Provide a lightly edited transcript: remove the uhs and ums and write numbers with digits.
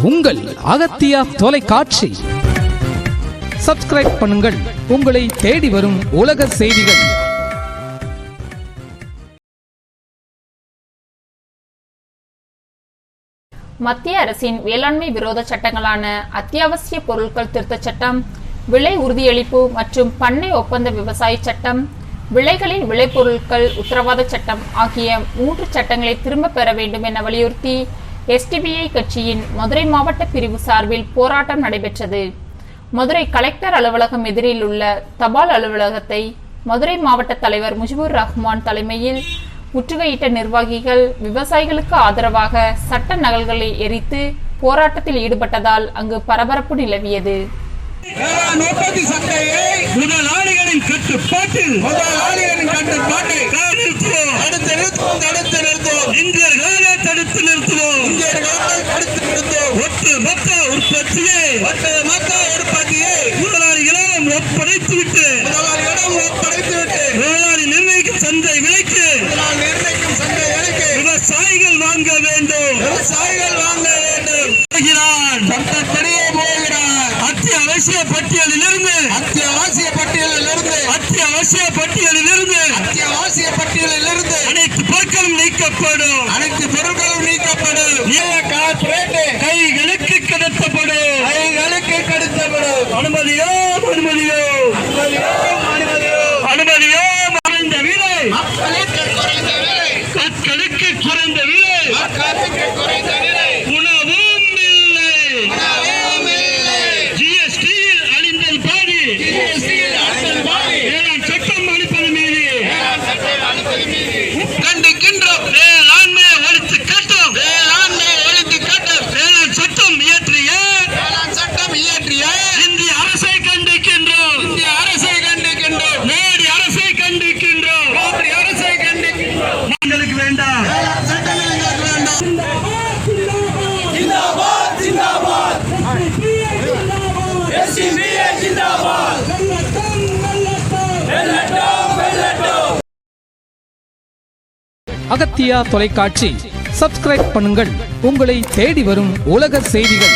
உங்கள் அகத்தியா தொலைக்காட்சி. சப்ஸ்கிரைப் பண்ணுங்கள், உங்களை தேடி வரும் உலக செய்திகள். மத்திய அரசின் வேளாண்மை விரோத சட்டங்களான அத்தியாவசிய பொருட்கள் திருத்த சட்டம், விலை உறுதியளிப்பு மற்றும் பண்ணை ஒப்பந்த விவசாய சட்டம், விளைகளின் விளைபொருட்கள் உத்தரவாத சட்டம் ஆகிய 3 சட்டங்களை திரும்ப பெற வேண்டும் என வலியுறுத்தி SDPI கட்சியின் மதுரை மாவட்ட பிரிவு சார்பில் போராட்டம் நடைபெற்றது. மதுரை கலெக்டர் அலுவலகம் எதிரில் உள்ள தபால் அலுவலகத்தை மதுரை மாவட்ட தலைவர் முஜிபுர் ரஹ்மான் தலைமையில் முற்றுகையிட்ட நிர்வாகிகள் விவசாயிகளுக்கு ஆதரவாக சட்ட நகல்களை எரித்து போராட்டத்தில் ஈடுபட்டதால் அங்கு பரபரப்பு நிலவியது. முதலாளிகளின் கட்டுப்பாட்டில் இந்தியர்களாக தடுத்து நிறுத்துவோம். ஒட்டுமொத்த உற்பத்தியை முதலாளிகளிடம் ஒப்படைத்துவிட்டு முதலாளி நிர்ணயிக்கும் சந்தை விலைக்கு விவசாயிகள் வாங்க வேண்டும். சட்டப்படியே போகிறார். அத்தியாவசிய பட்டியலிலிருந்து அனைத்து பொருட்களும் நீக்கப்படும். கைகளுக்கு கடத்தப்படும். அனுமதியோ குறைந்த விலை. கற்களுக்கு குறைந்த விலை. உணவும் இல்லை. GST-யில் அழிந்தல் பாதி. வேளாண் சட்டம் அளிப்பது மீறி கண்டிக்கின்றோம். வேளாண்மையை ஒழித்து காட்டும். வேளாண் சட்டம் இயற்றிய இந்திய அரசை கண்டிக்கின்றோம். மோடி அரசை கண்டிக்கின்றோம். எங்களுக்கு வேண்டாம். அகத்தியா தொலைக்காட்சி. சப்ஸ்கிரைப் பண்ணுங்கள், உங்களை தேடி வரும் உலக செய்திகள்.